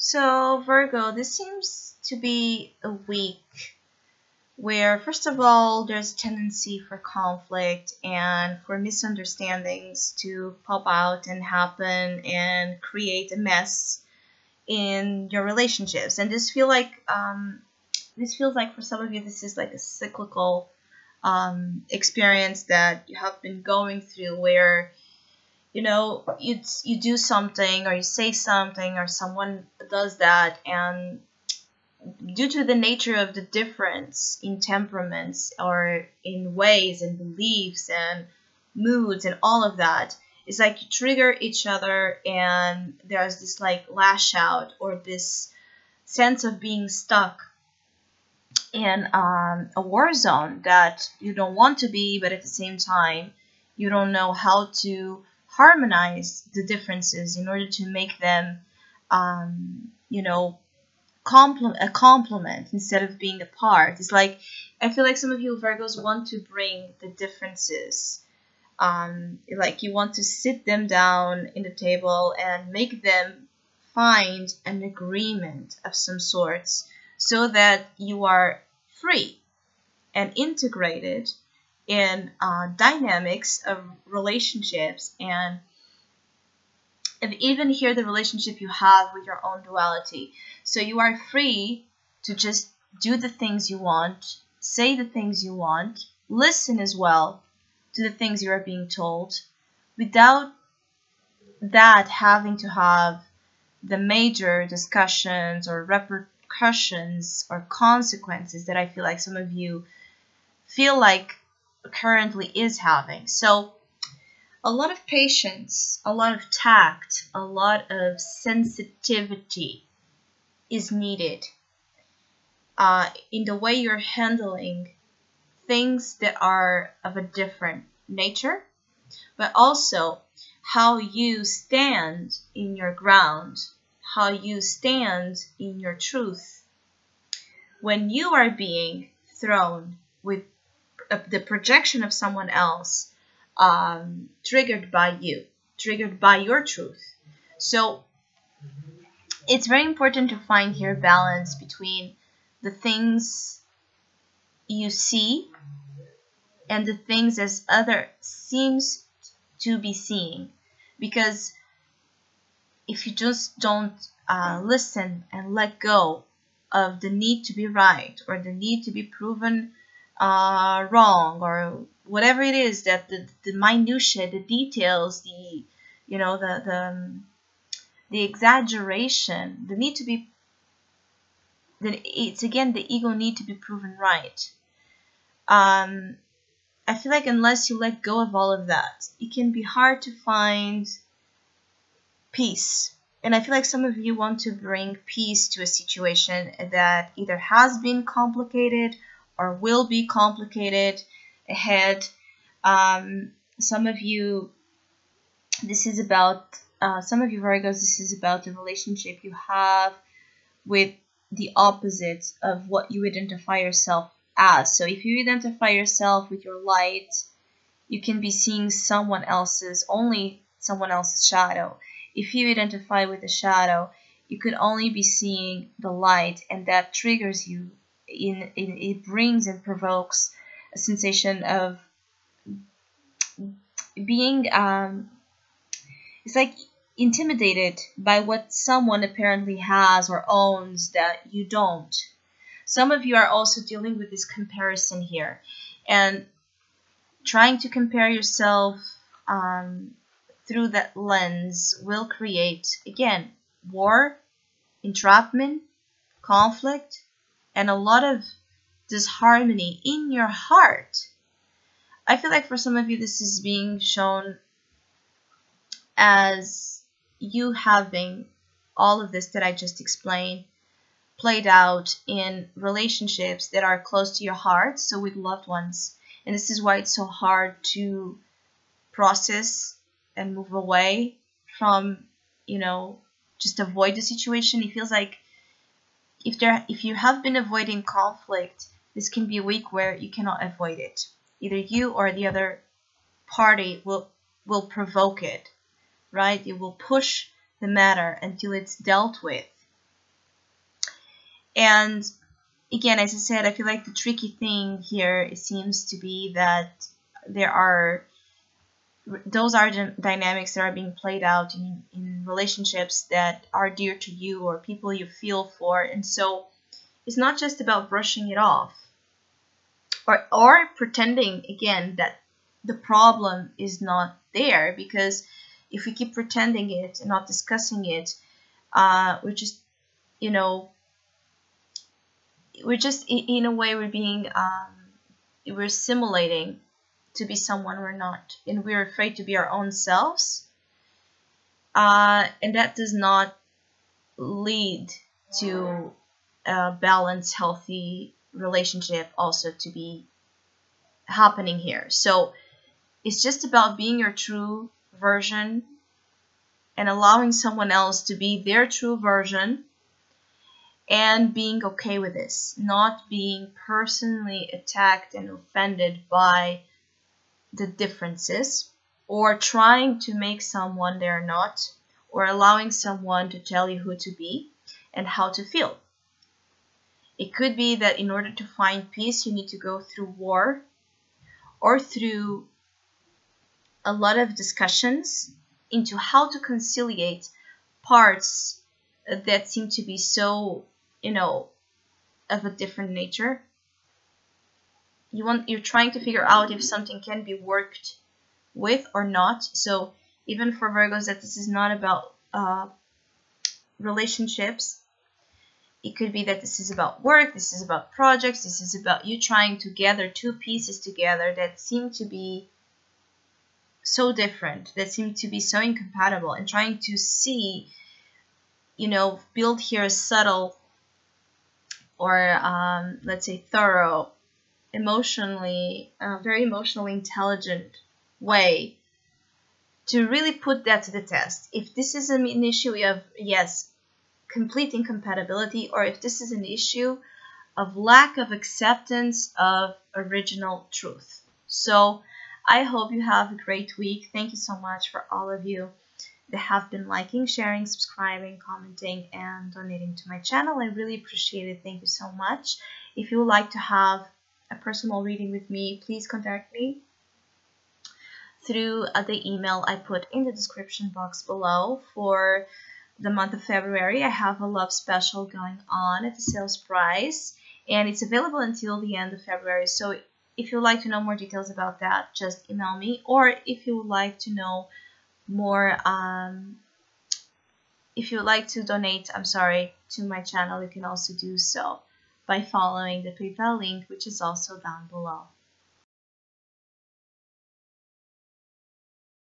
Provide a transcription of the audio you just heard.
So, Virgo, this seems to be a week where, first of all, there's a tendency for conflict and for misunderstandings to pop out and happen and create a mess in your relationships. And this feels like for some of you, this is like a cyclical experience that you have been going through where you do something or you say something or someone does that, and due to the nature of the difference in temperaments or in ways and beliefs and moods and all of that, it's like you trigger each other and there's this like lash out or this sense of being stuck in a war zone that you don't want to be, but at the same time you don't know how to harmonize the differences in order to make them you know a complement instead of being a part. It's like I feel like some of you Virgos want to bring the differences, like you want to sit them down in the table and make them find an agreement of some sorts so that you are free and integrated in dynamics of relationships and even here the relationship you have with your own duality. So you are free to just do the things you want, say the things you want, listen as well to the things you are being told without that having to have the major discussions or repercussions or consequences that I feel like some of you feel like currently is having. So a lot of patience, a lot of tact, a lot of sensitivity is needed in the way you're handling things that are of a different nature, but also how you stand in your ground, how you stand in your truth when you are being thrown with the projection of someone else, triggered by you, triggered by your truth. So it's very important to find here balance between the things you see and the things as other seems to be seeing, because if you just don't listen and let go of the need to be right or the need to be proven wrong or whatever it is, that the minutiae, the details, the exaggeration, the need to be, it's again the ego need to be proven right. I feel like unless you let go of all of that, it can be hard to find peace. And I feel like some of you want to bring peace to a situation that either has been complicated or will be complicated ahead. Some of you, this is about, some of you Virgos, this is about the relationship you have with the opposite of what you identify yourself as. So if you identify yourself with your light, you can be seeing only someone else's shadow. If you identify with the shadow, you could only be seeing the light, and that triggers you. It brings and provokes a sensation of being, it's like intimidated by what someone apparently has or owns that you don't. Some of you are also dealing with this comparison here, and trying to compare yourself through that lens will create, again, war, entrapment, conflict, and a lot of disharmony in your heart. I feel like for some of you this is being shown as you having all of this that I just explained played out in relationships that are close to your heart, so with loved ones. And this is why it's so hard to process and move away from, just avoid the situation. It feels like if you have been avoiding conflict, this can be a week where you cannot avoid it. Either you or the other party will provoke it, right? It will push the matter until it's dealt with. And again, as I said, I feel like the tricky thing here, it seems to be that those are dynamics that are being played out in relationships that are dear to you or people you feel for. And so it's not just about brushing it off or pretending again that the problem is not there, because if we keep pretending it and not discussing it, we're just, you know, we're just in a way we're simulating to be someone we're not, and we're afraid to be our own selves, and that does not lead to a balanced, healthy relationship also to be happening here. So it's just about being your true version and allowing someone else to be their true version, and being okay with this, not being personally attacked and offended by the differences, or trying to make someone they're not, or allowing someone to tell you who to be and how to feel. It could be that in order to find peace, you need to go through war or through a lot of discussions into how to conciliate parts that seem to be so, of a different nature. You're trying to figure out if something can be worked with or not. So even for Virgos, that this is not about relationships. It could be that this is about work, this is about projects, this is about you trying to gather two pieces together that seem to be so different, that seem to be so incompatible, and trying to see, build here a subtle or let's say thorough, very emotionally intelligent way to really put that to the test. If this is an issue of, yes, complete incompatibility, or if this is an issue of lack of acceptance of original truth. So I hope you have a great week. Thank you so much for all of you that have been liking, sharing, subscribing, commenting, and donating to my channel. I really appreciate it. Thank you so much. If you would like to have a personal reading with me, please contact me through the email I put in the description box below. For the month of February, I have a love special going on at the sales price, and it's available until the end of February. So if you would like to know more details about that, just email me. Or if you would like to know more, if you would like to donate, to my channel, you can also do so by following the PayPal link, which is also down below.